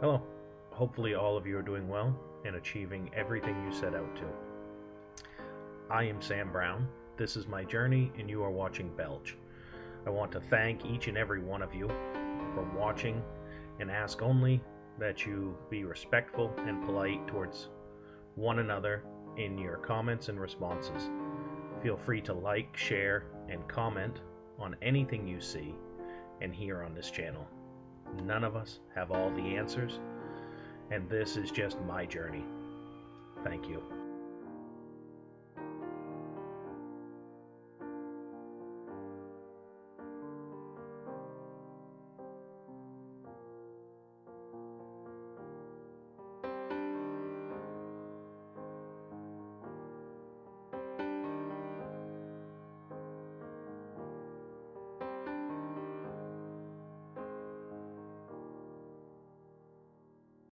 Hello. Hopefully, all of you are doing well and achieving everything you set out to. I am Sam Brown. This is my journey, and you are watching Belch. I want to thank each and every one of you for watching and ask only that you be respectful and polite towards one another in your comments and responses. Feel free to like, share, and comment on anything you see and hear on this channel. None of us have all the answers, and this is just my journey. Thank you.